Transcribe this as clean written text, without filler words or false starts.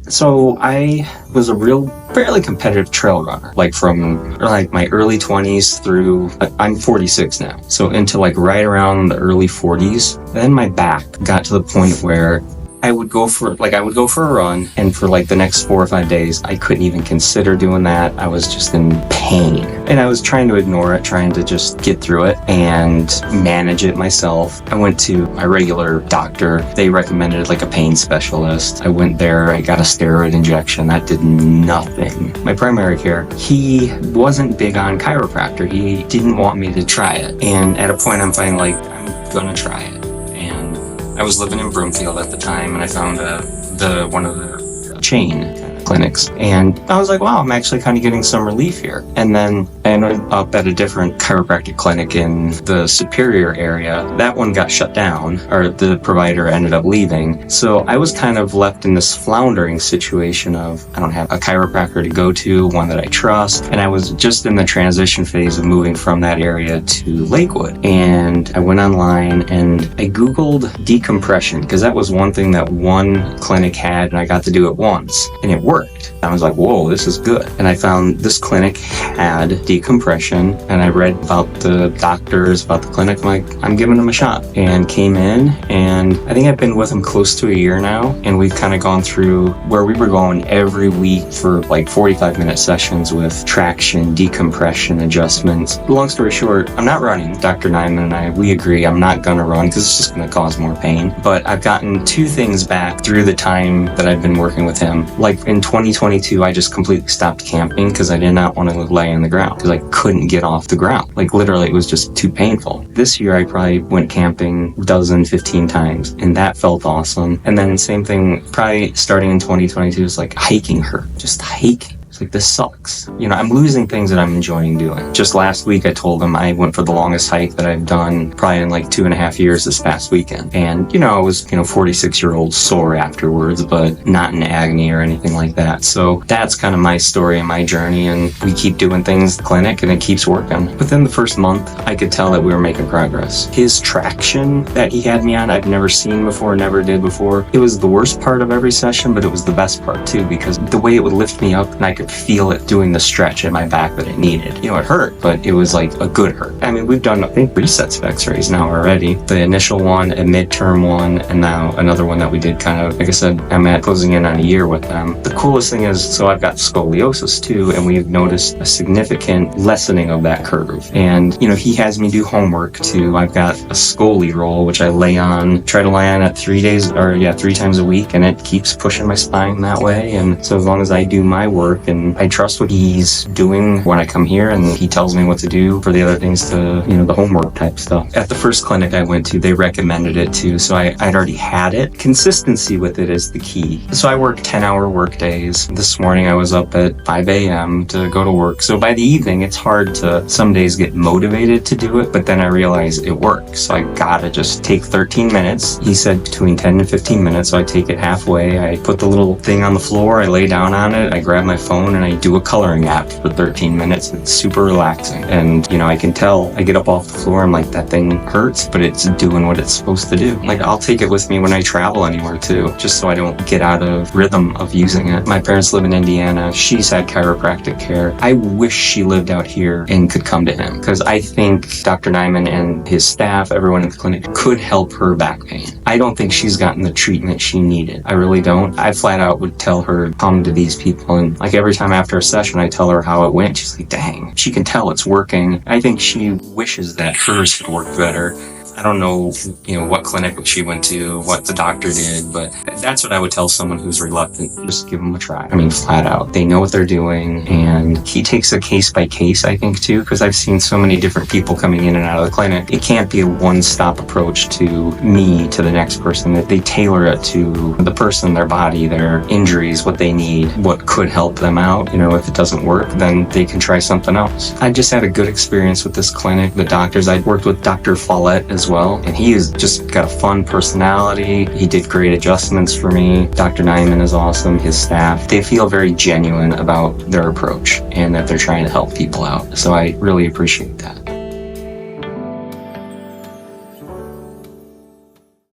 So I was a fairly competitive trail runner, like from like my early 20s through, I'm 46 now. So into like right around the early 40s. Then my back got to the point where I would go for a run, and for like the next 4 or 5 days, I couldn't even consider doing that. I was just in pain. And I was trying to ignore it, trying to just get through it and manage it myself. I went to my regular doctor. They recommended like a pain specialist. I went there, I got a steroid injection. That did nothing. My primary care, he wasn't big on chiropractor. He didn't want me to try it. And at a point I'm finding like, I'm gonna try it. I was living in Broomfield at the time, and I found one of the chain clinics, and I was like, wow, I'm actually kind of getting some relief here. And then I ended up at a different chiropractic clinic in the Superior area. That one got shut down, or the provider ended up leaving. So I was kind of left in this floundering situation of, I don't have a chiropractor to go to, one that I trust, and I was just in the transition phase of moving from that area to Lakewood. And I went online and I Googled decompression, because that was one thing that one clinic had, and I got to do it once, and it worked. I was like, whoa, this is good. And I found this clinic had decompression, and I read about the doctors, about the clinic. I'm like, I'm giving them a shot, and came in, and I think I've been with them close to a year now, and we've kind of gone through where we were going every week for like 45-minute sessions with traction, decompression, adjustments. Long story short, I'm not running. Dr. Nyman and I, we agree I'm not gonna run because it's just gonna cause more pain. But I've gotten 2 things back through the time that I've been working with him. Like in 2022, I just completely stopped camping because I did not want to lay on the ground because I couldn't get off the ground. Like literally, it was just too painful. This year, I probably went camping 15 times, and that felt awesome. And then same thing, probably starting in 2022, is like hiking hurt, just hiking. Like, this sucks. I'm losing things that I'm enjoying doing. Just last week, I told him I went for the longest hike that I've done probably in like 2.5 years this past weekend. And, I was, 46-year-old sore afterwards, but not in agony or anything like that. So that's kind of my story and my journey. And we keep doing things at the clinic, and it keeps working. Within the first month, I could tell that we were making progress. His traction that he had me on, I've never seen before, never did before. It was the worst part of every session, but it was the best part too, because the way it would lift me up, and I could feel it doing the stretch in my back that it needed. It hurt, but it was like a good hurt. I mean, we've done, I think, 3 sets of x-rays now already. The initial one, a midterm one, and now another one that we did kind of, like I said, I'm at closing in on a year with them. The coolest thing is, so I've got scoliosis too, and we've noticed a significant lessening of that curve. And, he has me do homework too. I've got a Scoli roll, which I try to lay on it 3 times a week, and it keeps pushing my spine that way. And so as long as I do my work, and I trust what he's doing when I come here, and he tells me what to do for the other things to, the homework type stuff. At the first clinic I went to, they recommended it too, so I'd already had it. Consistency with it is the key. So I work 10-hour work days. This morning I was up at 5 a.m. to go to work. So by the evening, it's hard to some days get motivated to do it, but then I realize it works. So I gotta just take 13 minutes. He said between 10 and 15 minutes, so I take it halfway. I put the little thing on the floor, I lay down on it, I grab my phone, and I do a coloring app for 13 minutes. It's super relaxing. And, I can tell, I get up off the floor, I'm like, that thing hurts, but it's doing what it's supposed to do. Like, I'll take it with me when I travel anywhere too, just so I don't get out of rhythm of using it. My parents live in Indiana. She's had chiropractic care. I wish she lived out here and could come to him, because I think Dr. Nyman and his staff, everyone in the clinic, could help her back pain. I don't think she's gotten the treatment she needed. I really don't. I flat out would tell her, come to these people, and like every time after a session, I tell her how it went. She's like, dang, she can tell it's working. I think she wishes that hers had worked better. I don't know, what clinic she went to, what the doctor did, but that's what I would tell someone who's reluctant. Just give them a try. I mean, flat out. They know what they're doing, and he takes a case by case, I think, too, because I've seen so many different people coming in and out of the clinic. It can't be a one-stop approach to me, to the next person. That they tailor it to the person, their body, their injuries, what they need, what could help them out. If it doesn't work, then they can try something else. I just had a good experience with this clinic. The doctors, I worked with Dr. Follett as well, and he has just got a fun personality. He did great adjustments for me. Dr. Nyman is awesome. His staff, they feel very genuine about their approach and that they're trying to help people out. So I really appreciate that.